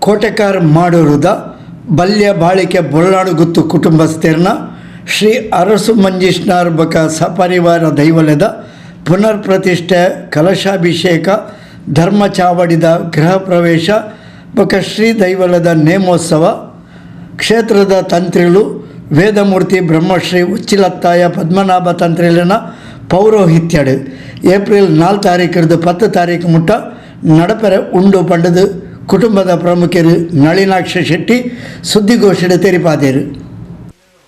ಕೋಟೆಕಾರ್ ಮಾಡೂರುದ ಬಲ್ಯ ಬಾಳಿಕೆ ಬೊಳ್ಳಾಡು ಗುತ್ತು ಕುಟುಂಬಸ್ಥರ್ನ ಶ್ರೀ ಅರಸು ಮಂಜೀಷ್ಣಾರ್ ಬಕ ಸಪರಿವಾರ ದೈವಲೆದ ಪುನರ್ ಪ್ರತಿಷ್ಠೆ ಕಲಶಾಭಿಷೇಕ ಧರ್ಮ ಚಾವಡಿದ ಗೃಹ ಪ್ರವೇಶ ಬಕ ಶ್ರೀ ದೈವಲದ ನೇಮೋತ್ಸವ ಕ್ಷೇತ್ರದ ತಂತ್ರಿಗಳು ವೇದಮೂರ್ತಿ ಬ್ರಹ್ಮಶ್ರೀ ಉಚ್ಚಿಲತ್ತಾಯ ಪದ್ಮನಾಭ ತಂತ್ರಿಲಿನ ಪೌರೋಹಿತ್ಯಡು ಏಪ್ರಿಲ್ 4 ತಾರೀಕಿರ್ದು 10 ತಾರೀಕು ಮುಟ್ಟ ನಡಪೆರೆ ಉಂಡು ಪಂಡದು ಕುಟುಂಬದ ಪ್ರಮುಖರು ನಳಿನಾಕ್ಷ ಶೆಟ್ಟಿ ಸುದ್ದಿಗೋಷ್ಠಿ ತೆರಿಪಾದೇರು.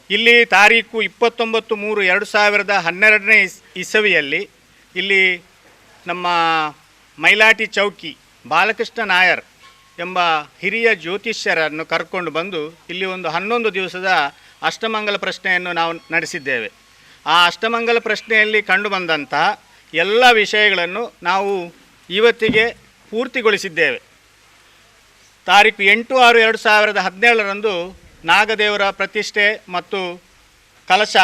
ಇಲ್ಲಿ ತಾರೀಕು 29/3/2012 ಇಸವಿಯಲ್ಲಿ ಇಲ್ಲಿ ನಮ್ಮ ಮೈಲಾಟಿ ಚೌಕಿ ಬಾಲಕೃಷ್ಣ ನಾಯರ್ ಎಂಬ ಹಿರಿಯ ಜ್ಯೋತಿಷ್ಯರನ್ನು ಕರ್ಕೊಂಡು ಬಂದು ಇಲ್ಲಿ ಒಂದು 11 ದಿವಸದ ಅಷ್ಟಮಂಗಲ ಪ್ರಶ್ನೆಯನ್ನು ನಾವು ನಡೆಸಿದ್ದೇವೆ. ಆ ಅಷ್ಟಮಂಗಲ ಪ್ರಶ್ನೆಯಲ್ಲಿ ಕಂಡುಬಂದಂತಹ ಎಲ್ಲ ವಿಷಯಗಳನ್ನು ನಾವು ಇವತ್ತಿಗೆ ಪೂರ್ತಿಗೊಳಿಸಿದ್ದೇವೆ. ತಾರೀಕು 8/6/2017 ನಾಗದೇವರ ಪ್ರತಿಷ್ಠೆ ಮತ್ತು ಕಲಶ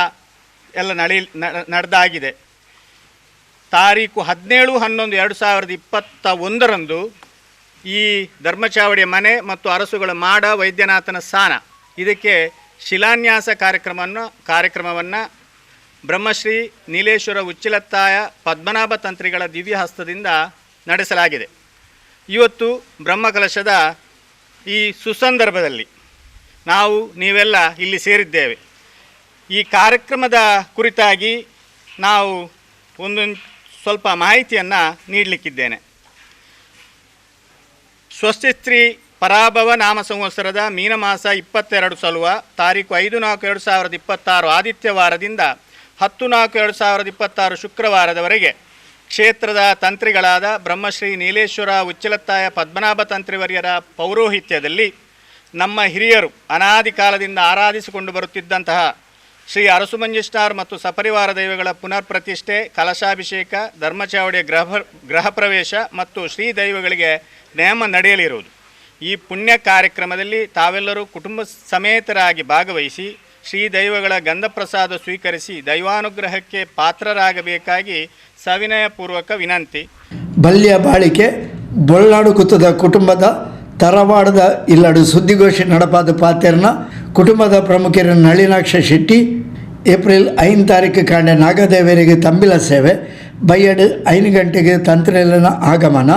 ಎಲ್ಲ ನಡೆದಾಗಿದೆ. ತಾರೀಕು 17/11/2021 ಈ ಧರ್ಮಚಾವಡಿಯ ಮನೆ ಮತ್ತು ಅರಸುಗಳ ಮಾಡ ವೈದ್ಯನಾಥನ ಸ್ಥಾನ ಇದಕ್ಕೆ ಶಿಲಾನ್ಯಾಸ ಕಾರ್ಯಕ್ರಮವನ್ನು ಬ್ರಹ್ಮಶ್ರೀ ನೀಲೇಶ್ವರ ಉಚ್ಚಿಲತ್ತಾಯ ಪದ್ಮನಾಭ ತಂತ್ರಿಗಳ ದಿವ್ಯ ಹಸ್ತದಿಂದ ನಡೆಸಲಾಗಿದೆ. ಇವತ್ತು ಬ್ರಹ್ಮಕಲಶದ ಈ ಸುಸಂದರ್ಭದಲ್ಲಿ ನಾವು ನೀವೆಲ್ಲ ಇಲ್ಲಿ ಸೇರಿದ್ದೇವೆ. ಈ ಕಾರ್ಯಕ್ರಮದ ಕುರಿತಾಗಿ ನಾವು ಸ್ವಲ್ಪ ಮಾಹಿತಿಯನ್ನು ನೀಡಲಿಕ್ಕಿದ್ದೇನೆ. ಸ್ವಸ್ತಿಸ್ತ್ರೀ ಪರಾಭವ ನಾಮ ಸಂವತ್ಸರದ ಮೀನಮಾಸ 22 ಸಲುವ ತಾರೀಕು 5/4/2026 ಆದಿತ್ಯವಾರದಿಂದ 10/4/2026 ಶುಕ್ರವಾರದವರೆಗೆ ಕ್ಷೇತ್ರದ ತಂತ್ರಿಗಳಾದ ಬ್ರಹ್ಮಶ್ರೀ ನೀಲೇಶ್ವರ ಉಚ್ಚಿಲತ್ತಾಯ ಪದ್ಮನಾಭ ತಂತ್ರಿವರ್ಯರ ಪೌರೋಹಿತ್ಯದಲ್ಲಿ ನಮ್ಮ ಹಿರಿಯರು ಅನಾದಿ ಕಾಲದಿಂದ ಆರಾಧಿಸಿಕೊಂಡು ಬರುತ್ತಿದ್ದಂತಹ ಶ್ರೀ ಅರಸು ಮಂಜೀಷ್ಣಾರ್ ಮತ್ತು ಸಪರಿವಾರ ದೈವಗಳ ಪುನರ್ ಪ್ರತಿಷ್ಠೆ, ಕಲಶಾಭಿಷೇಕ, ಧರ್ಮಚಾವಡಿಯ ಗೃಹ ಪ್ರವೇಶ ಮತ್ತು ಶ್ರೀ ದೈವಗಳಿಗೆ ನೇಮ ನಡೆಯಲಿರುವುದು. ಈ ಪುಣ್ಯ ಕಾರ್ಯಕ್ರಮದಲ್ಲಿ ತಾವೆಲ್ಲರೂ ಕುಟುಂಬ ಸಮೇತರಾಗಿ ಭಾಗವಹಿಸಿ ಶ್ರೀ ದೈವಗಳ ಗಂಧಪ್ರಸಾದ ಸ್ವೀಕರಿಸಿ ದೈವಾನುಗ್ರಹಕ್ಕೆ ಪಾತ್ರರಾಗಬೇಕಾಗಿ ಸವಿನಯಪೂರ್ವಕ ವಿನಂತಿ. ಬಲ್ಯ ಬಾಳಿಕೆ ಬೊಳ್ಳಾಡು ಕುತ್ತದ ಕುಟುಂಬದ ತರವಾಡದ ಇಲ್ಲಡು ಸುದ್ದಿಗೋಷ್ಠಿ ನಡಪಾದ ಪಾತೆರ್ನ ಕುಟುಂಬದ ಪ್ರಮುಖರು ನಳಿನಾಕ್ಷ ಶೆಟ್ಟಿ ಏಪ್ರಿಲ್ 5 ತಾರೀಕು ಕಾಂಡೆ ನಾಗದೇವರಿಗೆ ತಂಬಿಲ ಸೇವೆ ಬೈಯಡು 5 ಗಂಟೆಗೆ ತಂತ್ರಿಲಿನ ಆಗಮನ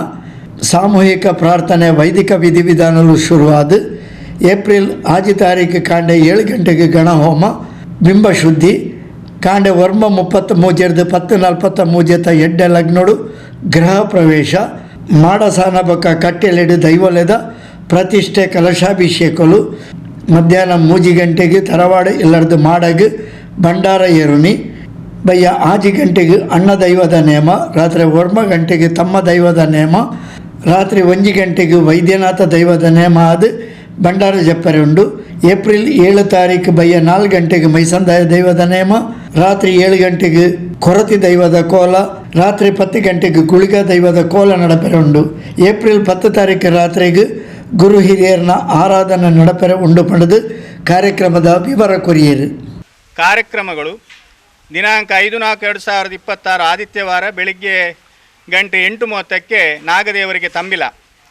ಸಾಮೂಹಿಕ ಪ್ರಾರ್ಥನೆ ವೈದಿಕ ವಿಧಿವಿಧಾನಗಳು ಶುರುವಾದ ಏಪ್ರಿಲ್ 6 ತಾರೀಕು ಕಾಂಡೆ 7 ಗಂಟೆಗೆ ಗಣಹೋಮ ಬಿಂಬಶುದ್ಧಿ ಕಾಂಡೆ ವರ್ಮ 33 10:43 ಎಡ್ಡೆ ಲಗ್ನೋಡು ಗೃಹ ಪ್ರವೇಶ ಮಾಡಸಾನ ಬಕ ಕಟ್ಟೆಲೆಡು ದೈವಲೆದ ಪ್ರತಿಷ್ಠೆ ಕಲಶಾಭಿಷೇಕಲು ಮಧ್ಯಾಹ್ನ 3 ಗಂಟೆಗೆ ತರವಾಡ ಇಲ್ಲರ್ದು ಮಾಡಗು ಭಂಡಾರ ಏರುನಿ ಬಯ್ಯ 6 ಗಂಟೆಗೆ ಅಣ್ಣ ದೈವದ ನೇಮ ರಾತ್ರಿ 1 ಗಂಟೆಗೆ ತಮ್ಮ ದೈವದ ನೇಮ ರಾತ್ರಿ 1 ಗಂಟೆಗೆ ವೈದ್ಯನಾಥ ದೈವದ ನೇಮ ಅದು ಭಂಡಾರ ಜಪ್ಪರೆ ಉಂಡು. ಏಪ್ರಿಲ್ 7 ತಾರೀಕು ಬಯ್ಯ 4 ಗಂಟೆಗೆ ಮೈಸಂದಾಯ ದೈವದ ನೇಮ ರಾತ್ರಿ 7 ಗಂಟೆಗೆ ಕೊರತಿ ದೈವದ ಕೋಲ ರಾತ್ರಿ 10 ಗಂಟೆಗೆ ಗುಳಿಗ ದೈವದ ಕೋಲ ನಡಪೆರೆ ಉಂಡು. ಏಪ್ರಿಲ್ 10 ತಾರೀಕು ರಾತ್ರಿಗೆ ಗುರು ಹಿರಿಯರನ್ನ ಆರಾಧನೆ ನಡಪೆರೆ ಉಂಡು ಪಡೆದು ಕಾರ್ಯಕ್ರಮದ ವಿವರ ಕೊರಿಯರು. ಕಾರ್ಯಕ್ರಮಗಳು ದಿನಾಂಕ 5/4/2026 ಆದಿತ್ಯವಾರ ಬೆಳಿಗ್ಗೆ ಗಂಟೆ 8:30ಕ್ಕೆ ನಾಗದೇವರಿಗೆ ತಂಬಿಲ,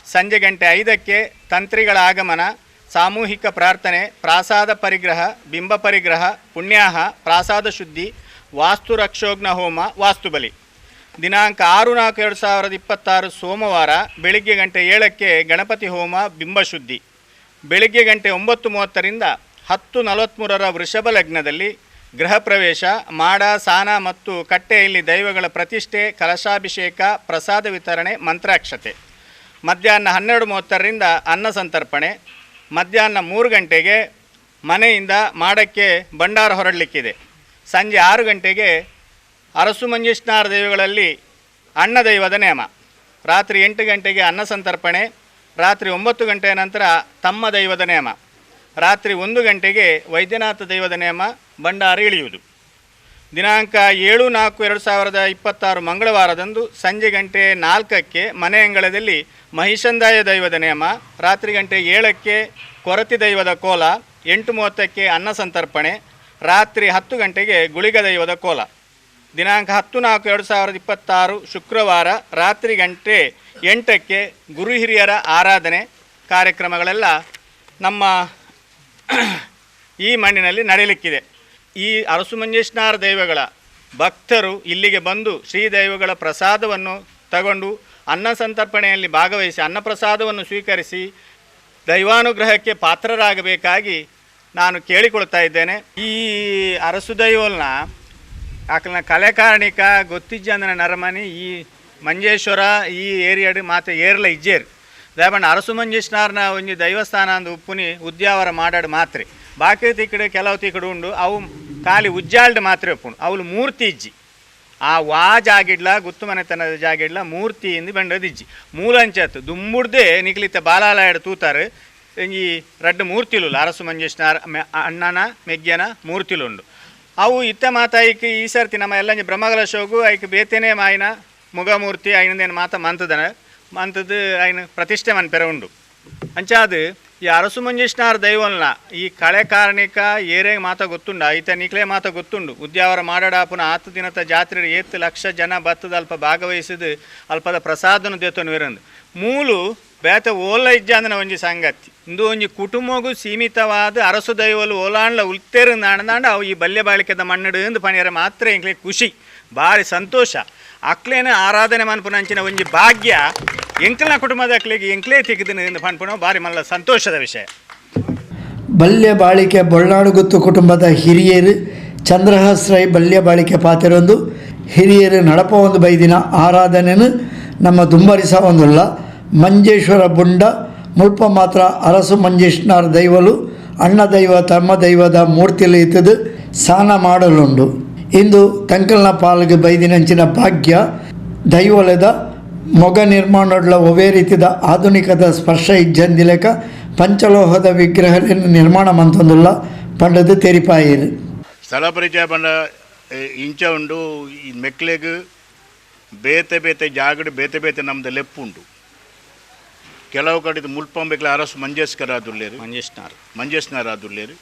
ಸಂಜೆ ಗಂಟೆ 5ಕ್ಕೆ ತಂತ್ರಿಗಳ ಆಗಮನ, ಸಾಮೂಹಿಕ ಪ್ರಾರ್ಥನೆ, ಪ್ರಾಸಾದ ಪರಿಗ್ರಹ, ಬಿಂಬ ಪರಿಗ್ರಹ, ಪುಣ್ಯಾಹ, ಪ್ರಾಸಾದ ಶುದ್ಧಿ, ವಾಸ್ತು ರಕ್ಷೋಗ್ನ ಹೋಮ, ವಾಸ್ತುಬಲಿ. ದಿನಾಂಕ 6/4/2026 ಸೋಮವಾರ ಬೆಳಿಗ್ಗೆ ಗಂಟೆ 7ಕ್ಕೆ ಗಣಪತಿ ಹೋಮ, ಬಿಂಬಶುದ್ಧಿ. ಬೆಳಿಗ್ಗೆ ಗಂಟೆ 9:30ರಿಂದ 10:43 ವೃಷಭ ಲಗ್ನದಲ್ಲಿ ಗೃಹ ಪ್ರವೇಶ, ಮಾಡ, ಸಾನ ಮತ್ತು ಕಟ್ಟೆಯಲ್ಲಿ ದೈವಗಳ ಪ್ರತಿಷ್ಠೆ, ಕಲಶಾಭಿಷೇಕ, ಪ್ರಸಾದ ವಿತರಣೆ, ಮಂತ್ರಾಕ್ಷತೆ. ಮಧ್ಯಾಹ್ನ 12:30ರಿಂದ ಅನ್ನ ಸಂತರ್ಪಣೆ. ಮಧ್ಯಾಹ್ನ 3 ಗಂಟೆಗೆ ಮನೆಯಿಂದ ಮಾಡಕ್ಕೆ ಭಂಡಾರ ಹೊರಡಲಿಕ್ಕಿದೆ. ಸಂಜೆ 6 ಗಂಟೆಗೆ ಅರಸು ಮಂಜೀಷ್ಣಾರ ದೈವಗಳಲ್ಲಿ ಅಣ್ಣ ದೈವದ ನೇಮ. ರಾತ್ರಿ 8 ಗಂಟೆಗೆ ಅನ್ನ ಸಂತರ್ಪಣೆ. ರಾತ್ರಿ 9 ಗಂಟೆಯ ನಂತರ ತಮ್ಮ ದೈವದ ನೇಮ. ರಾತ್ರಿ 1 ಗಂಟೆಗೆ ವೈದ್ಯನಾಥ ದೈವದ ನೇಮ, ಭಂಡಾರ ಇಳಿಯುವುದು. ದಿನಾಂಕ 7/4/2026 ಮಂಗಳವಾರದಂದು ಸಂಜೆ ಗಂಟೆ 4ಕ್ಕೆ ಮನೆ ಅಂಗಳದಲ್ಲಿ ಮಹಿಷಂದಾಯ ದೈವದ ನೇಮ. ರಾತ್ರಿ ಗಂಟೆ 7ಕ್ಕೆ ಕೊರತಿ ದೈವದ ಕೋಲ. 8:30ಕ್ಕೆ ಅನ್ನ ಸಂತರ್ಪಣೆ. ರಾತ್ರಿ 10 ಗಂಟೆಗೆ ಗುಳಿಗ ದೈವದ ಕೋಲ. ದಿನಾಂಕ 10/4/2026 ಶುಕ್ರವಾರ ರಾತ್ರಿ ಗಂಟೆ 8ಕ್ಕೆ ಗುರು ಹಿರಿಯರ ಆರಾಧನೆ, ಕಾರ್ಯಕ್ರಮಗಳೆಲ್ಲ ನಮ್ಮ ಈ ಮಣ್ಣಿನಲ್ಲಿ ನಡೆಯಲಿಕ್ಕಿದೆ. ಈ ಅರಸು ಮಂಜೇಶ್ವರ ದೈವಗಳ ಭಕ್ತರು ಇಲ್ಲಿಗೆ ಬಂದು ಶ್ರೀದೈವಗಳ ಪ್ರಸಾದವನ್ನು ತಗೊಂಡು ಅನ್ನ ಸಂತರ್ಪಣೆಯಲ್ಲಿ ಭಾಗವಹಿಸಿ ಅನ್ನಪ್ರಸಾದವನ್ನು ಸ್ವೀಕರಿಸಿ ದೈವಾನುಗ್ರಹಕ್ಕೆ ಪಾತ್ರರಾಗಬೇಕಾಗಿ ನಾನು ಕೇಳಿಕೊಳ್ತಾ ಇದ್ದೇನೆ. ಈ ಅರಸು ದೈವಲ್ನ ಆಕಲ್ನ ಕಲೆಕಾರಣಿಕ ಗೊತ್ತಿಜ್ಜಂದನ ನರಮನಿ ಈ ಮಂಜೇಶ್ವರ ಈ ಏರಿಯಾಡ್ ಮಾತೆ ಏರ್ಲ ಇಜ್ಜೇರು ದಯಬಣ್ಣ ಅರಸು ಮಂಜೇಶ್ವರನ ಒಂಜಿ ದೈವಸ್ಥಾನ ಅಂದು ಉಪ್ಪುನಿ ಉದ್ಯಾವರ ಮಾಡಾಡು ಮಾತ್ರೆ ಬಾಕಿ ತಿಕ್ಕಡೆ ಕೆಲವು ತಿಕ್ಕಡು ಉಂಡು ಅವು ಖಾಲಿ ಉಜ್ಜಾಲ್ಡ್ ಮಾತ್ರೆ ಒಪ್ಪುಂಡು ಅವಳು ಮೂರ್ತಿ ಇಜ್ಜಿ ಆ ವಾ ಜಾಗಿಡ್ಲ ಗುತ್ತು ಮನೆತನದ ಜಾಗಿಡ್ಲ ಮೂರ್ತಿ ಇಂದು ಬಂಡದಿಜ್ಜಿ ಮೂಲಂಚತ್ತು ದುಂಬುಡ್ದೆ ನಿಕ್ಲಿತ್ತ ಬಾಲಾಲಯಡ್ ತೂತಾರೆ ಈ ರಡ್ಡು ಮೂರ್ತಿಲು ಅರಸು ಮಂಜೇಶ್ವರ ಅಣ್ಣನ ಮೆಗ್ಯನ ಮೂರ್ತಿಲುಂಡು ಅವು ಇತ್ತ ಮಾತ ಐಕ್ ಈ ಸರ್ತಿ ನಮ್ಮ ಎಲ್ಲ ಬ್ರಹ್ಮಗಲ ಶೋಗು ಐಕ್ ಬೇತೇನೆ ಮಾಯಿನ ಮುಗಮೂರ್ತಿ ಐನದೇನು ಮಾತ ಮಂತದ್ದು ಐನ ಪ್ರತಿಷ್ಠೆ ಮನ್ಪೆರ ಉಂಡು ಅಂಚಾದು ಈ ಅರಸು ಮಂಜೇಶ್ವರ ದೈವಲ್ನ ಈ ಕಳೆ ಕಾರಣಿಕ ಏರೆಗೆ ಮಾತ ಗೊತ್ತುಂಡ ಈತ ನಿಕ್ಲೆ ಮಾತ ಗೊತ್ತುಂಡು ಉದ್ಯಾವರ ಮಾಡಾಡಾಪುನ 10 ದಿನದ ಜಾತ್ರೆ 7 ಲಕ್ಷ ಜನ ಬತ್ತದ ಅಲ್ಪ ಭಾಗವಹಿಸಿದ ಅಲ್ಪದ ಪ್ರಸಾದನ ದೇತನು ವಿರಂದು ಮೂಲು ಬೇತ ಓಲ ಇಜ್ಜಾಂದನ ಒಂಜಿ ಸಂಗತಿ ಇಂದು ಒಂಜಿ ಕುಟುಂಬಗೂ ಸೀಮಿತವಾದ ಅರಸು ದೈವಲು ಓಲಾಂಡ್ಲ ಉಲ್ತೇರು ನಾಣದಾಂಡ ಅವು ಈ ಬಲ್ಯ ಬಾಳಿಕೆದ ಮಣ್ಣಡು ಎಂದು ಪಣಿಯರ ಮಾತ್ರ ಎಂಕ್ಲೆ ಖುಷಿ ಭಾರಿ ಸಂತೋಷ ಅಕ್ಲೇನ ಆರಾಧನೆ ಮನ್ಪುನಂಚಿನ ಒಂಜಿ ಭಾಗ್ಯ ಎಂಕ್ಲನ ಕುಟುಂಬದ ಅಕ್ಲಿಗೆ ಎಂಕ್ಲೇ ತೆಗೆದಿನ ಎಂದು ಪನ್ಪುನ ಭಾರಿ ಮಲ್ಲ ಸಂತೋಷದ ವಿಷಯ. ಬಲ್ಯ ಬಾಳಿಕೆ ಬೊಳ್ನಾಡುಗುತ್ತು ಕುಟುಂಬದ ಹಿರಿಯರು ಚಂದ್ರಹಸ್ರೈ ಬಲ್ಯ ಬಾಳಿಕೆ ಪಾತೆರೊಂದು ಹಿರಿಯರು ನಡಪ ಒಂದು ಬೈದಿನ ಆರಾಧನೆಯನ್ನು ನಮ್ಮ ದುಂಬರಿಸ ಒಂದುಲ್ಲ ಮಂಜೇಶ್ವರ ಬುಂಡ ಮುಲ್ಪ ಮಾತ್ರ ಅರಸು ಮಂಜೇಶ್ವರ ದೈವಲು ಅಣ್ಣ ದೈವ ತಮ್ಮ ದೈವದ ಮೂರ್ತಿಲು ಇತ್ತದು ಸ್ನಾನ ಮಾಡಲುಂಡು. ಇಂದು ತಂಕಲ್ನ ಪಾಲ್ಗೆ ಬೈದಿನಂಚಿನ ಭಾಗ್ಯ ದೈವಲದ ಮೊಗ ನಿರ್ಮಾಣಡ್ಲ ಒವೇ ರೀತಿದ ಆಧುನಿಕದ ಸ್ಪರ್ಶ ಇಜ್ಜಂದಿಲೆಕ ಪಂಚಲೋಹದ ವಿಗ್ರಹಗಳನ್ನು ನಿರ್ಮಾಣ ಮಂತೊಂದುಲ್ಲ ಪಂಡದು ತೆರಿಪಾಯಿರು ಸ್ಥಳ ಪರಿಚಯ ಪಂಡ ಇಂಚ ಉಂಡು ಈ ಮೆಕ್ಲೆಗ್ ಬೇತೆ ಬೇತೆ ಜಾಗಡ್ ಬೇತೆ ಬೇತೆ ನಮ್ದು ಲೆಪ್ಪು ಉಂಡು. ಕೆಲವು ಕಡೆ ಮುಲ್ಪಂಬೆಕ್ಲೆ ಅರಸು ಮಂಜೇಶ್ವರ ಆದುಲ್ಲೇರು ಮಂಜೇಶ್ವರ ಆದುಲ್ಲೇರು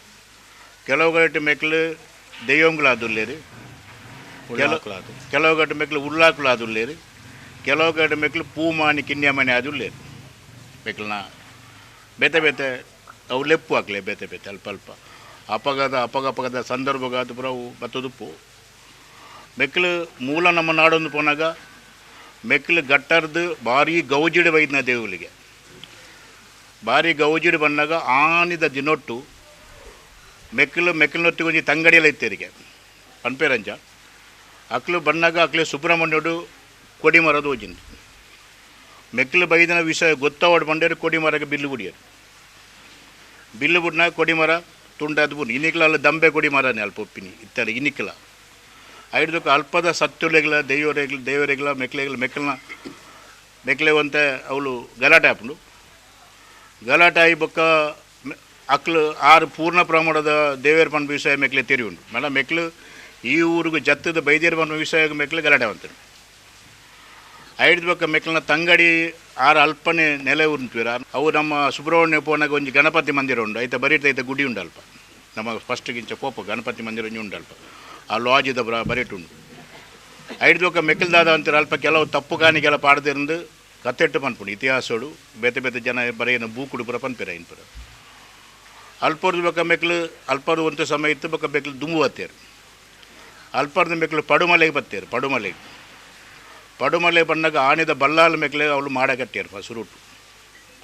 ಕೆಲವು ಕಡೆ ಮೆಕ್ಲು ದೆಯ್ಯಂಗ್ಲ ಆದುಲ್ಲೇರು ಕೆಲವು ಕಡೆ ಮೆಕ್ಲು ಉಳ್ಳಾಕುಲು ಆದುಲ್ಲೇರು ಕೆಲವು ಕಡೆ ಮೆಕ್ಲು ಪೂಮಾನಿ ಕಿನ್ಯಮನೆ ಆದುಲ್ಲೇರು ಮೆಕ್ಲನ ಬೇತೆ ಬೇತೆ ಅವು ಲೆಪ್ಪು ಹಾಕ್ಲೆ ಬೇತೆ ಬೇತೆ ಅಲ್ಪ ಅಲ್ಪ ಅಪಗದ ಸಂದರ್ಭಗಾದ ಪುರವು ಬತ್ತದುಪ್ಪು ಮೆಕ್ಲು ಮೂಲ ನಮ್ಮ ನಾಡೊಂದು ಪೋನಾಗ ಮೆಕ್ಲು ಗಟ್ಟರ್ದು ಭಾರಿ ಗೌಜಿಡು ಬೈದ್ನ ದೇವುಲಿಗೆ ಭಾರಿ ಗೌಜಿಡು ಬಂದಾಗ ಆನಿದ ದಿನೊಟ್ಟು ಮೆಕ್ಕಿನೊತ್ತಿಗೆ ಒಂಜಿ ತಂಗಡಿಯಲ್ಲ ಇತ್ತೇರಿಗೆ ಪನ್ಪೇರಂಚ ಅಕ್ಲು ಬಂದಾಗ ಅಕ್ಲೆ ಸುಬ್ರಹ್ಮಣ್ಯಡು ಕೊಡಿಮರದು ಹೋಜಿಂದು ಮೆಕ್ಲು ಬೈದಿನ ವಿಷಯ ಗೊತ್ತವಾಡು ಬಂಡೇರು ಕೊಡಿಮರಗೆ ಬಿಲ್ಲು ಬಿಡಿಯರು ಬಿಲ್ಲು ಬಿಡ್ನಾಗ ಕೊಡಿಮರ ತುಂಡಾದ ಬುಡ್ ಇನ್ನಿಕ್ಲ ಅಲ್ಲ ದಂಬೆ ಕೊಡಿಮರನೇ ಅಲ್ಪ ಒಪ್ಪಿನಿ ಇತ್ತಾರೆ ಇನ್ನಿಕ್ಲ ಐದಕ್ಕೆ ಅಲ್ಪದ ಸತ್ತುಲೆಗ್ಲ ದೇವರೆಗ್ಲ ಮೆಕ್ಲೆ ಅಂತ ಅವಳು ಗಲಾಟೆ ಹಾಪುಂಡು ಗಲಾಟೆ ಆಗಿ ಬೊಕ್ಕ ಅಕ್ಲು ಆರು ಪೂರ್ಣ ಪ್ರಮಾಣದ ದೇವೇರ್ ಪಂಡ ವಿಷಯ ಮೆಕ್ಲೆ ತೆರಿ ಉಂಟು ಮೇಡ ಮೆಕ್ಲು ಈ ಊರಿಗೂ ಜತ್ತದ ಬೈದೇರ್ ಪಂಡ ವಿಷಯ ಮೆಕ್ಲೆ ಗಲಾಟೆ ಅಂತಾರೆ ಐದು ಬೊಕ್ಕ ಮೆಕ್ಲನ ತಂಗಡಿ ಆರು ಅಲ್ಪನೆ ನೆಲೆ ಉಂಟುವಿರ ಅವು ನಮ್ಮ ಸುಬ್ರಹ್ಮಣ್ಯ ಪೋನಾಗ ಒಂಜಿ ಗಣಪತಿ ಮಂದಿರ ಉಂಡು ಐತೆ ಬರೀಟ್ ಐತೆ ಗುಡಿ ಉಂಡು ಅಲ್ಪ ನಮ್ಮ ಫಸ್ಟ್ಗಿಂಚ ಪೋಪ ಗಣಪತಿ ಮಂದಿರ ಒಂಜಿ ಉಂಡು ಅಲ್ಪ ಆ ಲಾಜಿದ ಬರೀಟ್ ಉಂಡು ಐದು ಬೊಕ್ಕ ಮೆಕ್ಕಿಲ್ದಾದ ಅಂತೀರ ಅಲ್ಪ ಕೆಲವು ತಪ್ಪು ಕಾಣಿಗೆಲ್ಲ ಪಾಡ್ದಿರಂದು ಕತ್ತೆಟ್ಟು ಪನ್ಪುಂಡು ಇತಿಹಾಸೋಡು ಬೇತೆ ಬೇತೆ ಜನ ಬರೆಯನ ಬೂಕುಡು ಪುರ ಪನ್ಪಿರ ಇನ್ ಪುರ ಅಲ್ಪರ್ದು ಬೊಕ್ಕ ಮೆಕ್ಲು ಅಲ್ಪರ್ದು ಒಂದು ಸಮಯ ಇತ್ತು ಬೊಕ್ಕ ಮೆಕ್ಲು ದುಂಬು ಬತ್ತೇರು ಅಲ್ಪರ್ದು ಮೆಕ್ಲು ಪಡುಮಲೆಗೆ ಬತ್ತೇರು ಪಡುಮಲೆ ಬಂದಾಗ ಆನೆದ ಬಲ್ಲಾಲ ಮೆಕ್ಲೆಗೆ ಅವಳು ಮಾಡ ಕಟ್ಟಿಯರು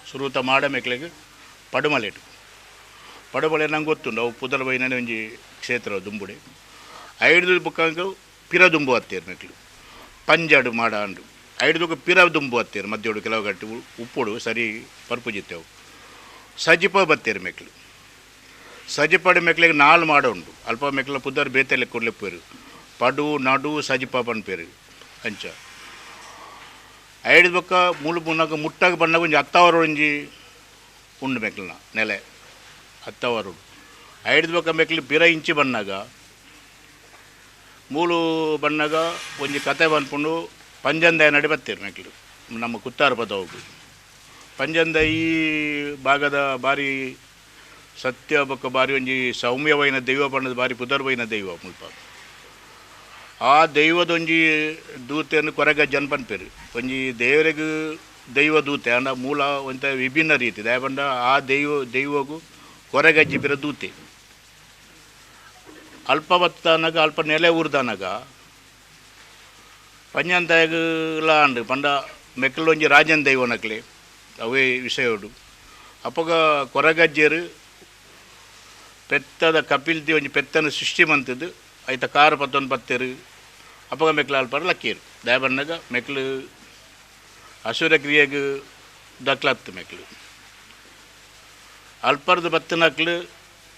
ಸುರೂತ ಮಾಡ ಮೆಕ್ಲೆಗೆ ಪಡುಮಲೆ ನಂಗೆ ಗೊತ್ತುಂಡು ಅವು ಪುದರ ಬೈನೇ ಒಂಜಿ ಕ್ಷೇತ್ರ ದುಂಬುಡೆ ಐದು ಬುಕ್ಕಂಗ ಪಿರ ದುಂಬು ಹತ್ತೇರು ಮೆಕ್ಲು ಪಂಜಾಡು ಮಾಡ ಅಂಡು ಐದು ಪಿರ ದುಂಬು ಹತ್ತೇರು ಮಧ್ಯೋಡು ಕೆಲವು ಗಟ್ಟಿ ಉಪ್ಪುಡು ಸರಿ ಪರ್ಪುಜಿತ್ತೇವು ಸಜಿಪ ಬತ್ತೇರು ಮೆಕ್ಲು ಸಜಿಪಡು ಮೆಕ್ಲೆಗೆ 4 ಮಾಡ ಉಂಡು ಅಲ್ಪ ಮೆಕ್ಲ ಪುದರ್ ಬೇತೆಲೆ ಕೊಡ್ಲೆಪ್ಪೇರು ಪಡು ನಡು ಸಜಿಪ ಪನ್ಪೇರು ಅಂಚ ಐದು ಬೊಕ್ಕ ಮೂಲು ಮುನ್ನಾಗ ಮುಟ್ಟಾಗ ಬಂದಾಗ ಒಂಜಿ 10 ಒಂಜಿ ಉಂಡು ಮೆಕ್ಲನ ನೆಲೆ 10 ಐದು ಬೊಕ್ಕ ಮೆಕ್ಲು ಪಿರ ಇಂಚಿ ಬಂದಾಗ ಮೂಲು ಬಣ್ಣಗ ಒಂಜಿ ಕತೆ ಬಂದ್ಪುಂಡು ಪಂಜಂದ ನಡಿ ಬತ್ತೇರು ಮೆಕ್ಲು ನಮ್ಮ ಕುತ್ತಾರ ಪದ ಹೋಗು ಪಂಜಂದ ಈ ಭಾಗದ ಬಾರಿ ಸತ್ಯ ಬೊಕ್ಕ ಬಾರಿ ಒಂಜಿ ಸೌಮ್ಯವೈನ ದೈವ ಬಣ್ಣದ ಬಾರಿ ಪುದರ್ವೈನ ದೈವ ಮುಲ್ಪ ಆ ದೈವದೊಂಜಿ ದೂತೆಯನ್ನು ಕೊರಗ ಜನ ಪನ್ಪೇರು ಒಂಜಿ ದೇವರಿಗೆ ದೈವದೂತೆ ಅಂಡ ಮೂಲ ಒಂಥ ವಿಭಿನ್ನ ರೀತಿ ದಯಪಂಡ ಆ ದೈವಗೂ ಕೊರಗಜ್ಜಿ ಬಿರ ದೂತೆ ಅಲ್ಪ ಬತ್ತನಗ ಅಲ್ಪ ನೆಲೆ ಊರ್ದನಗ ಪಂಜಂತಾಯಗಲ ಅಂಡು ಪಂಡ ಮೆಕ್ಕಲೊಂಜಿ ರಾಜನ್ ದೈವನಕ್ಲೆ ಅವೇ ವಿಷಯೋಡು ಅಪ್ಪಗ ಕೊರಗಜ್ಜೇರು ಪೆತ್ತದ ಕಪಿಲ್ತಿ ಒಂಜಿ ಪೆತ್ತನ ಸೃಷ್ಟಿ ಮಂತದ್ದು ಐತ ಕಾರು ಪತ್ತೊಂದು ಪತ್ತೇರು ಅಪ್ಪಗ ಮೆಕ್ಲು ಅಲ್ಪರ ಲಕ್ಕೇರು ದಯಬಣ್ಣಗ ಮೆಕ್ಲು ಅಸುರ ಕ್ರಿಯೆಗೆ ದಕ್ಲತ್ತು ಮೆಕ್ಲು ಅಲ್ಪರ್ದು ಬತ್ತನಕ್ಲು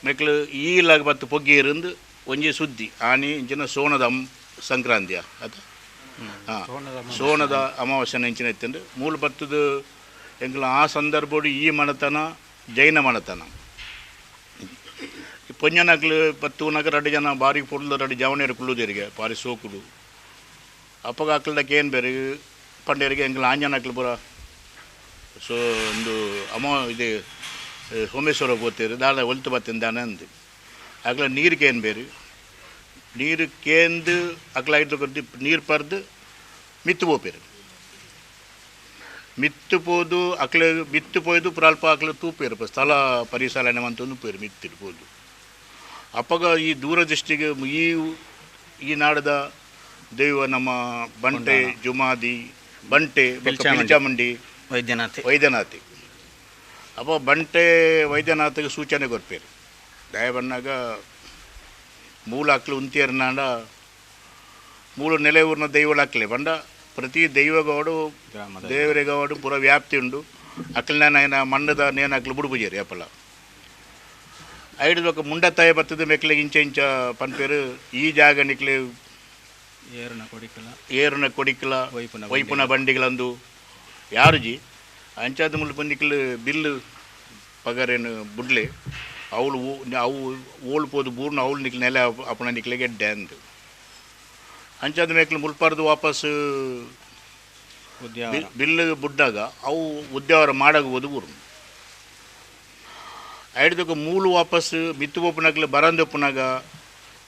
ಮೆಕ್ಲು ಈಲಾಗ ಬತ್ತು ಪೊಗ್ಗಿ ಇருந்து ಒಂಜಿ ಸುದ್ದಿ ಆನಿ ಇಂಚಿನ ಸೋಣದ ಸಂಕ್ರಾಂತಿಯ ಅದು ಸೋಣದ ಅಮಾವಾಸ್ಯನ ಇಂಚಿನ ಎತ್ತಂಡು ಮೂಲ ಬತ್ತದು ಎಂಗ್ಲ ಆ ಸಂದರ್ಭಡು ಈ ಮಣತನ ಜೈನ ಮಣತನ ಪೊಂಜನಕ್ಲು ಪತ್ತೂನಕ 2 ಜನ ಬಾರಿ ಪೊಡ್ಲು 2 ಜವನೇರು ಕುಳ್ಳುದೇರಿಗೆ ಬಾರಿ ಸೋಕುಡು ಅಪ್ಪಗ ಅಕ್ಲದಕ್ಕೆ ಏನು ಬೇರೆ ಪಂಡೇರಿಗೆ ಎಂಗ್ಲ ಆಂಜನಕ್ಲು ಪೂರ ಸೊ ಒಂದು ಇದು ಸೋಮೇಶ್ವರ ಹೋಗ್ತೀರಿ ದಾಳ ಒಲ್ತು ಬತ್ತಿನ ದಾನ ಅಂದು ಅಕ್ಲ ನೀರು ಕೇನು ಬೇರೆ ನೀರು ಕೇಂದು ಅಕ್ಲ ಐದು ಕೊದ್ದು ನೀರು ಪರ್ದು ಮಿತ್ತು ಹೋಗ್ಬೇರು ಮಿತ್ತು ಪೋದು ಅಕ್ಲೆ ಮಿತ್ತು ಪೋಯ್ದು ಪುರಲ್ಪ ಅಕ್ಲೆ ತೂಪೇರು ಸ್ಥಳ ಪರಿಶೀಲನೆ ಅಂತಂದು ಪೇರು ಮಿತ್ತಿರ್ಬೋದು ಅಪ್ಪಗ ಈ ದೂರದೃಷ್ಟಿಗೆ ಈ ನಾಡದ ದೈವ ನಮ್ಮ ಬಂಟೆ ಜುಮಾದಿ ಬಂಟೆ ಬಿಲ್ಚಾಮಂಡಿ ವೈದ್ಯನಾಥಿ ಅಪ್ಪ ಬಂಟೆ ವೈದ್ಯನಾಥಗೆ ಸೂಚನೆ ಕೊಡ್ಪೇರು ದಯ ಬಣ್ಣಾಗ ಮೂಲ ಅಕ್ಲು ಉಂತಿಯರ್ನಾಂಡ ಮೂಲ ನೆಲೆ ಊರಿನ ದೈವಳಾಕ್ಲೆ ಬಂಡ ಪ್ರತಿ ದೈವಗೌಡು ದೇವರಿಗೌಡು ಪೂರ ವ್ಯಾಪ್ತಿ ಉಂಡು ಅಕ್ಲನ ಮಣ್ಣದ ನೇನು ಅಕ್ಲು ಬುಡುಬುಜೇರಿ ಅಪ್ಪಲ್ಲ ಐದು ಮುಂಡತ್ತಾಯ ಬರ್ತದೆ ಮೆಕ್ಲಿಗೆ ಇಂಚ ಪನ್ಪೇರು ಈ ಜಾಗ ನಿಕ್ಲೆ ಏರುನ ಕೊಡಿಕಲ ವೈಪುನ ಬಂಡಿಗಳಂದು ಯಾರು ಜಿ ಅಂಚಾದ ಮುಲ್ಪ ನಿಕ್ಲು ಬಿಲ್ಲು ಪಗರೇನು ಬುಡ್ಲೆ ಅವಳು ಅವು ಓಳ್ಪೋದು ಬೂರ್ನ ಅವಳು ನಿಕ್ಲು ನೆಲೆ ಅಪ್ಪನ ನಿಕ್ಲಿಗೆ ಡ್ಯಾಂದು ಅಂಚಾದ ಮೇಕ್ಲು ಮುಲ್ಪಾರ್ದು ವಾಪಸ್ ಬಿಲ್ಲು ಬುಡ್ಡಾಗ ಅವು ಉದ್ಯಾವರ ಮಾಡಾಗುವುದು ಊರು ಐಡ್ದಕ್ಕೆ ಮೂಲು ವಾಪಸ್ ಮಿತ್ತು ಒಪ್ಪನಾಗ್ಲಿ ಬರಂದೊಪ್ಪನಾಗ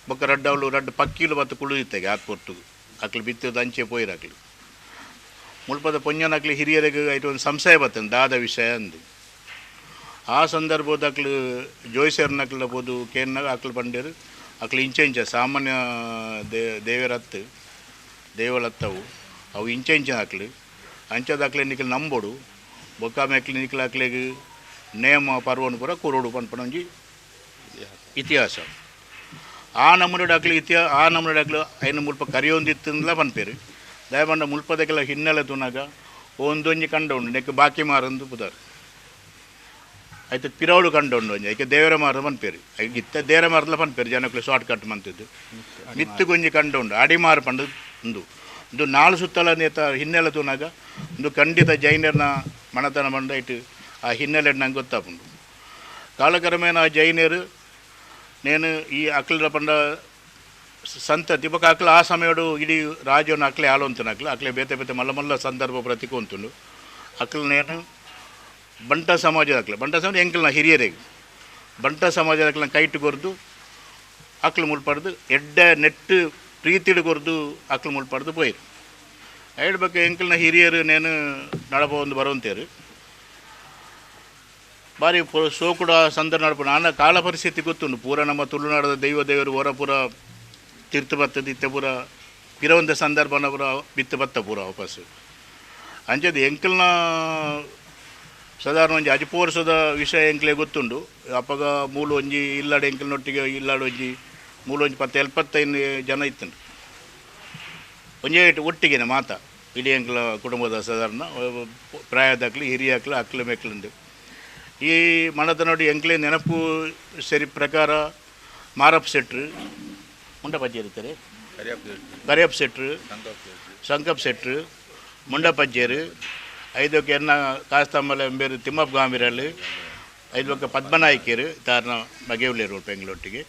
ಬೊಕ್ಕ ರಡ್ಡು ಪಕ್ಕಿಲು ಮತ್ತು ಕುಳಿಯುತ್ತಾಗೆ ಆತ್ಪೊಟ್ಟು ಅಕ್ಲು ಬಿತ್ತದ ಅಂಚೆ ಪೋಯಿರಾಕ್ಲಿ ಮುಲ್ಪದ ಪೊಂಜನಾಕ್ಲಿ ಹಿರಿಯರಿಗೆ ಐಟು ಒಂದು ಸಂಶಯ ಬರ್ತದೆ ದಾದ ವಿಷಯ ಅಂದು ಆ ಸಂದರ್ಭದ ಅಕ್ಲು ಜೋಯ್ಸರ್ನಕ್ಲ ಬೋದು ಕೇನ್ನಾಗ ಅಕ್ಲು ಬಂಡೇರು ಅಕ್ಲು ಇಂಚೆ ಸಾಮಾನ್ಯ ದೇವರತ್ತು ದೇವಲತ್ತವು ಅವು ಇಂಚೆ ಹಾಕ್ಲಿ ಅಂಚದ ಹಾಕ್ಲಿ ನಿಕ್ಲು ನಂಬೋಡು ಬೊಕ್ಕ ಮೇಕ್ಲಿ ನಿಕ್ಲು ಹಾಕ್ಲಿಗೆ ನೇಮ ಪರ್ವನು ಪೂರ ಕೂರೋಡು ಪನ್ಪಣಂಜಿ ಇತಿಹಾಸ ಆ ನಮೂನೆ ಹಾಕ್ಲಿ ಆ ನಮೂನೆ ಹಾಕ್ಲಿ ಐನು ಮುಲ್ಪ ಕರಿಯೊಂದಿತ್ತಂದ್ಲ ಪನ್ಪೇರು ದಯಬಂಡ ಮುಲ್ಪದಕ್ಕೆಲ್ಲ ಹಿನ್ನೆಲೆ ತುನಾಗ ಒಂದೊಂಜಿ ಕಂಡ ಉಂಡು ನೆಕ್ ಬಾಕಿ ಮಾರಂದು ಪುದಾರು ಆಯ್ತು ಪಿರವಳು ಕಂಡ ಉಂಡು ಒಂಜಿ ಐಕೆ ದೇವರ ಮಾರ ಪನ್ಪೇರು ಐಕೆ ಇತ್ತ ದೇವರ ಮಾರಲ್ಲ ಪನ್ಪೇರು ಜನಕ್ಲೆ ಶಾರ್ಟ್ ಕಟ್ ಮಂತಿದ್ದು ಮಿತ್ತು ಗೊಂಜಿ ಕಂಡ ಉಂಡು ಅಡಿಮಾರು ಪಂಡು ಒಂದು 4 ಸುತ್ತಲ ನೇತ ಹಿನ್ನೆಲೆ ತುನಾಗ ಒಂದು ಖಂಡಿತ ಜೈನರ್ನ ಮಣತನ ಬಂಡ ಇಟ್ಟು ಆ ಹಿನ್ನೆಲೆ ನಂಗೆ ಗೊತ್ತಾಪುಂಡು ಕಾಲಕ್ರಮೇಣ ಆ ಜೈನರು ನೇನು ಈ ಅಕ್ಲರ ಪಂಡ ಸಂತತಿ ಬೊಕ್ಕ ಅಕ್ಲ ಆ ಸಮಯಡು ಇಡೀ ರಾಜ್ಯವನ್ನು ಅಕ್ಲೆ ಆಲೋಂತನ ಅಕ್ಲೆ ಬೇತೆ ಮಲ್ಲ ಸಂದರ್ಭ ಪ್ರತಿಕೊಂತುಂಡು ಅಕ್ಲ ನೇನು ಬಂಟ ಸಮಾಜದ ಬಂಟ ಸಮಾಜ ಎಂಕಲ್ನ ಹಿರಿಯರಿಗೆ ಬಂಟ ಸಮಾಜದ ಅಕ್ಲನ ಕೈಟ್ ಕೊರ್ದು ಅಕ್ಲು ಮುಲ್ಪಡ್ದು ಎಡ್ಡ ನೆಟ್ಟು ಪ್ರೀತಿಡು ಕೊರ್ದು ಅಕ್ಲು ಮುಲ್ಪಡ್ದು ಪೋಯ್ರು ಐಡ್ ಬಗ್ಗೆ ಎಂಕಲ್ನ ಹಿರಿಯರು ನೇನು ನಡಪ ಒಂದು ಬರುವಂತೇರು ಬಾರಿ ಸೋಕುಡ ಸಂದರ್ಭ ನಡಪ ನಾನ ಕಾಲ ಪರಿಸ್ಥಿತಿ ಗೊತ್ತುಂಡು ಪೂರ ನಮ್ಮ ತುಳುನಾಡದ ದೇವರು ಹೊರ ಪೂರ ತೀರ್ಥ ಬತ್ತದ ಇತ್ತೆ ಪೂರ ಇರೋವಂಥ ಸಂದರ್ಭನ ಪೂರ ಬಿತ್ತು ಬತ್ತ ಪೂರ ವಾಪಸ್ಸು ಅಂಚದು ಎಂಕಲ್ನ ಸಾಧಾರಣ ಒಂಜಿ 14 ವರ್ಷದ ವಿಷಯ ಎಂಕ್ಲೆ ಗೊತ್ತುಂಡು ಅಪ್ಪಗ ಮೂಲು ಒಂಜಿ ಇಲ್ಲಾಡು ಎಂಕಲ್ನೊಟ್ಟಿಗೆ ಇಲ್ಲಾಡು ಒಂಜಿ ಮೂಲು ಒಂಜಿ 10-75 ಜನ ಇತ್ತಂಡು ಒಂಜೇ ಒಟ್ಟಿಗೆನೆ ಮಾತ ಇಡೀ ಎಂಕ್ಲ ಕುಟುಂಬದ ಸಾಧಾರಣ ಪ್ರಾಯದಾಕ್ಲಿ ಹಿರಿಯಾಕ್ಲು ಅಕ್ಲು ಮೆಕ್ಲಂದು ಈ ಮಣದ ನೋಡಿ ಎಂಕ್ಲೆ ನೆನಪು ಸರಿ ಪ್ರಕಾರ ಮಾರಪ್ಪ ಸೆಟ್ರು ಮುಂಡಪಜ್ಜಿ ಇರ್ತಾರೆ ಕರಿಯಪ್ಪ ಸೆಟ್ರು ಸಂಕಪ್ಪ ಸೆಟ್ರು ಮುಂಡಪಜ್ಜೇರು ಐದಕ್ಕೆ ಎನ್ನ ಕಾಸ್ತಂಬಲ ಎಂಬೇರು ತಿಮ್ಮಪ್ಪ ಗಾಂಬಿರಲ್ಲಿ ಐದಕ್ಕೆ ಪದ್ಮನಾಯ್ಕರು ತಾರನ ಬಗೆಯುಲೇರು ಬೆಂಗಳೂಟಿಗೆ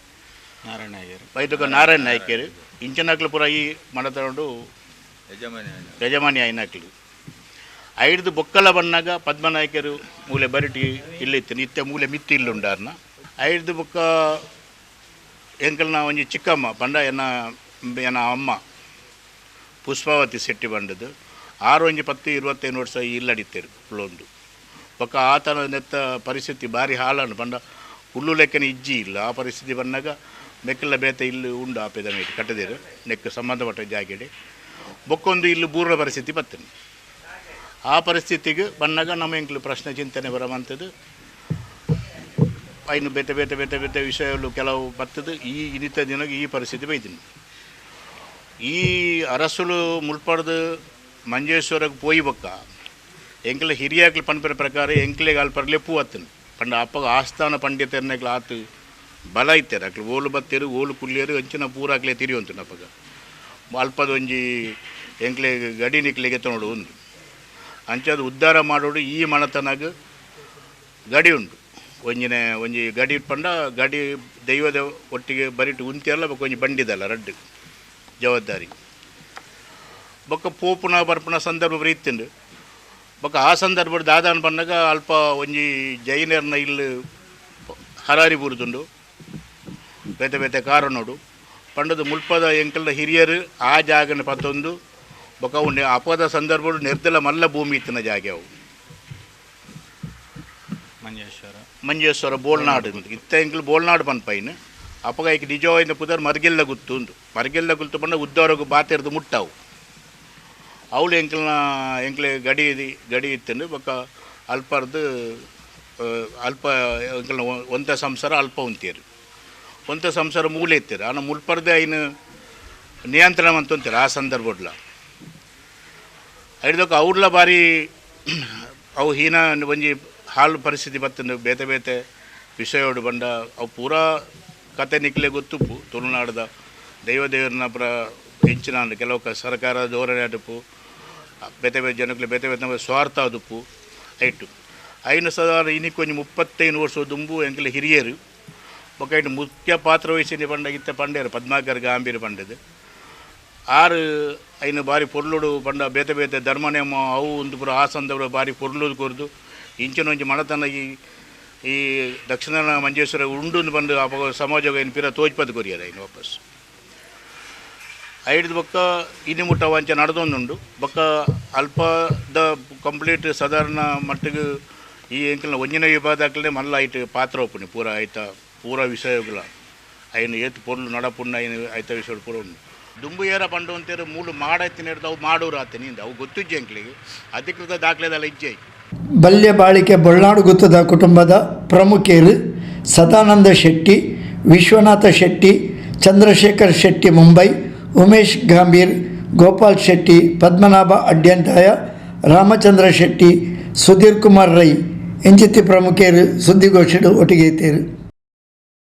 ಐದಕ್ಕೆ ನಾರಾಯಣ ನಾಯ್ಕರು ಇಂಚನಕ್ಲು ಪುರ ಈ ಮಣತನೋಡು ಯಜಮಾನಿ ಐನಕ್ಲು ಐದು ಬೊಕ್ಕಲ ಬಣ್ಣಾಗ ಪದ್ಮನಾಯ್ಕರು ಮೂಲೆ ಬರಿಟಿ ಇಲ್ಲಿತ್ತು ನಿತ್ಯ ಮೂಲೆ ಮಿತ್ತು ಇಲ್ಲುಂಡಾರ್ನ ಐದು ಬೊಕ್ಕ ಎಂಕಲ್ನ ಒಂಜಿ ಚಿಕ್ಕಮ್ಮ ಪಂಡ ಎನ್ನ ಅಮ್ಮ ಪುಷ್ಪಾವತಿ ಶೆಟ್ಟಿ ಬಂಡದು ಆರು 10-25 ವರ್ಷ ಇಲ್ಲಡಿತ್ತೇರು ಫುಲ್ಲೊಂದು ಪಕ್ಕ ಆತನ ನೆತ್ತ ಪರಿಸ್ಥಿತಿ ಭಾರಿ ಹಾಳನ್ನು ಬಂದ ಹುಲ್ಲು ಲೆಕ್ಕನ ಇಜ್ಜಿ ಇಲ್ಲ ಆ ಪರಿಸ್ಥಿತಿ ಬಂದಾಗ ಮೆಕ್ಕೆಲ್ಲ ಬೇತೆ ಇಲ್ಲಿ ಉಂಡು ಆಪೇದ ಮೇಲೆ ಕಟ್ಟದೇರು ನೆಕ್ ಸಂಬಂಧಪಟ್ಟ ಜಾಗೆಡೆ ಬೊಕ್ಕೊಂದು ಇಲ್ಲಿ ಬೂರ್ಣ ಪರಿಸ್ಥಿತಿ ಬರ್ತೇನೆ ಆ ಪರಿಸ್ಥಿತಿಗೆ ಬಂದಾಗ ನಮ್ಮ ಎಂಕ್ಲು ಪ್ರಶ್ನೆ ಚಿಂತನೆ ಬರವಂಥದ್ದು ಐನು ಬೇತೆ ವಿಷಯಗಳು ಕೆಲವು ಬರ್ತದೆ ಈ ಇನಿತ ದಿನಕ್ಕೆ ಈ ಪರಿಸ್ಥಿತಿ ಬೈತೀನಿ ಈ ಅರಸುಲು ಮುಲ್ಪಡ್ದು ಮಂಜೇಶ್ವರಕ್ಕೆ ಪೋಯಿ ಬೊಕ್ಕ ಎಂಕ್ಲ ಹಿರಿಯಾಕ್ಲು ಪನ್ಪರ ಪ್ರಕಾರ ಎಂಕ್ಲೆಗೆ ಅಲ್ಲಿ ಪರ್ಲೆ ಪೂ ಹತ್ತನು ಪಂಡ ಅಪ್ಪಗ ಆಸ್ಥಾನ ಪಂಡಿತರ್ನಾಗ್ಲು ಆತು ಬಲ ಇತ್ತಾರೆ ಅಕ್ಲು ಓಲು ಬತ್ತೇರು ಓಲು ಕುಲ್ಲಿಯರು ಅಂಚಿನ ಪೂರಾಕ್ಲೆ ತಿರಿಯುವಂತು ನಪ್ಪಗ ಅಲ್ಪದ ಒಂಜಿ ಎಂಕ್ಲೆ ಗಡಿ ನಿಕ್ಲಿಗೆ ನೋಡು ಒಂದು ಅಂಚದು ಉದ್ಧಾರ ಮಾಡೋಡು ಈ ಮಣತನಾಗ ಗಡಿ ಉಂಟು ಒಂಜಿ ಗಡಿ ಪಂಡ ಗಡಿ ದೈವದ ಒಟ್ಟಿಗೆ ಬರಿಟ್ಟು ಉಂತಿಯಲ್ಲ ಬೊಕ್ಕ ಒಂಜಿ ಬಂಡಿದಲ್ಲ ರಡ್ಡು ಜವಾಬ್ದಾರಿ ಬೊಕ್ಕ ಪೋಪುನ ಬರ್ಪುನ ಸಂದರ್ಭ ಬರೀತಿಂಡು ಬೊಕ್ಕ ಆ ಸಂದರ್ಭ ದಾದಾನ ಬಂದಾಗ ಅಲ್ಪ ಒಂಜಿ ಜೈನರ್ನ ಇಲ್ಲಿ ಹರಾರಿ ಬುರುದುಂಡು ಬೇತೆ ಕಾರಣೋಡು ಪಂಡದ ಮುಲ್ಪದ ಎಂಕಲ್ನ ಹಿರಿಯರು ಆ ಜಾಗನ ಪತ್ತೊಂದು ಬೊಕ್ಕ ಅವು ಅಪದ ಸಂದರ್ಭ ನಿರ್ದಲ ಮಲ್ಲ ಭೂಮಿ ಇತ್ತಿನ ಜಾಗ ಅವು ಮಂಜೇಶ್ವರ ಬೋಳ್ನಾಡು ಇತ್ತ ಎಂಕ್ಲು ಬೋಳ್ನಾಡು ಪನ್ಪೈನು ಅಪ್ಪಗ ಈಗ ನಿಜವಾದ ಪುದರ್ ಮರ್ಗೆಲ್ಲ ಗುತ್ತು ಪಂಡ ಉದ್ದವರೆಗೂ ಬಾತಿರ್ದು ಮುಟ್ಟವು ಅವಳು ಎಂಕ್ಲೆ ಗಡಿ ಇತ್ತಂಡು ಬೊಕ್ಕ ಅಲ್ಪರ್ದು ಅಲ್ಪ ಎಂಕ್ಲ ಒಂತ ಸಂಸಾರ ಅಲ್ಪ ಉಂತೀರು ಒಂತ ಸಂಸಾರ ಮೂಲೆ ಇತ್ತೀರು ಆನ ಮುಲ್ಪರ್ದೆ ಐನು ನಿಯಂತ್ರಣ ಅಂತಂತೀರು ಆ ಸಂದರ್ಭಡ್ಲ ಐದಕ್ಕೆ ಅವ್ರಲ್ಲ ಬಾರಿ ಅವು ಹೀನ ಒಂಜಿ ಹಾಲು ಪರಿಸ್ಥಿತಿ ಬತ್ತಂದು ಬೇತೆ ವಿಷಯೋಡು ಬಂಡ ಅವು ಪೂರಾ ಕತೆ ನಿಕ್ಲೆ ಗೊತ್ತುಪ್ಪು ತುಳುನಾಡದ ದೇವರನ್ನ ಹೆಂಚಿನ ಕೆಲವು ಸರ್ಕಾರ ಧೋರಣೆ ಅದುಪ್ಪು ಬೇತೆ ಜನಕ್ಕೆ ಬೇತೆ ಸ್ವಾರ್ಥ ಅದುಪ್ಪು ಐಟು ಐನು ಸಾಧಾರಣ ಇನ್ನಿಕೊಂಜಿ 35 ವರ್ಷ ದುಂಬು ಎಂಕಲ ಹಿರಿಯರು ಬೊಕ್ಕ ಐಟು ಮುಖ್ಯ ಪಾತ್ರ ವಹಿಸಿ ಪಂಡ ಇತ್ತ ಪಂಡೇರು ಪದ್ಮಾಕರ್ ಗಾಂಭೀರ ಪಂಡದು ಆರು ಐನು ಬಾರಿ ಪೊರ್ಲುಡು ಪಂಡ ಬೇತೆ ಧರ್ಮನೇಮ ಅವು ಒಂದು ಪುರ ಆ ಸಂದರ್ಭ ಬಾರಿ ಪೊರ್ಲುದು ಕೊರ್ದು ಇಂಚಿನೊಂಚಿ ಮಣತನ ಈ ದಕ್ಷಿಣ ಮಂಜೇಶ್ವರ ಉಂಡು ಬಂದು ಆ ಸಮಾಜ ಏನು ಪಿರ ತೋಜ್ಪದ ಕೊರಿಯರ ಇನ್ನು ವಾಪಸ್ ಐದು ಬೊಕ್ಕ ಇನ್ನು ಮುಟ್ಟ ವಂಚ ನಡೆದೊಂದುಂಡು ಬೊಕ್ಕ ಅಲ್ಪದ ಕಂಪ್ಲೀಟ್ ಸಾಧಾರಣ ಮಟ್ಟಿಗೆ ಈ ಎಂಕಲ್ನ ಒಂಜಿನ ವಿಭಾಗದಲ್ಲೇ ಮಲ್ಲ ಐಟು ಪಾತ್ರ ಒಪ್ಪುನಿ ಪೂರ ಆಯ್ತಾ ಪೂರ ವಿಷಯಗಳ ಐನು ಏತು ಪೊರ್ಲು ನಡಪುಣ್ಣ ಐನು ಆಯ್ತ ವಿಷಯ ಪೂರ ಉಂಡು ದುಂಬು ಏರ ಪಂಡು ಅಂತೇಳಿ ಮೂಲು ಮಾಡೈತಿನ ಹಿಡ್ದು ಅವು ಮಾಡೋರು ಆತನಿಂದ ಅವು ಗೊತ್ತಿಜ್ಜೆ ಎಂಕ್ಲಿಗೆ ಅಧಿಕೃತ ದಾಖಲೆದಲ್ಲ ಇಜ್ಜೆ ಬಲ್ಯ ಬಾಳಿಕೆ ಬೊಳ್ನಾಡು ಗುತ್ತದ ಕುಟುಂಬದ ಪ್ರಮುಖರು ಸದಾನಂದ ಶೆಟ್ಟಿ, ವಿಶ್ವನಾಥ ಶೆಟ್ಟಿ, ಚಂದ್ರಶೇಖರ್ ಶೆಟ್ಟಿ ಮುಂಬೈ, ಉಮೇಶ್ ಗಾಂಭೀರ್, ಗೋಪಾಲ್ ಶೆಟ್ಟಿ, ಪದ್ಮನಾಭ ಅಡ್ಯಂತಾಯ, ರಾಮಚಂದ್ರ ಶೆಟ್ಟಿ, ಸುಧೀರ್ ಕುಮಾರ್ ರೈ ಎಂಚಿತ್ತಿ ಪ್ರಮುಖರು ಸುದ್ದಿಗೋಷ್ಠಿಡು ಒಟ್ಟಿಗೆ ಇದ್ದೀರು.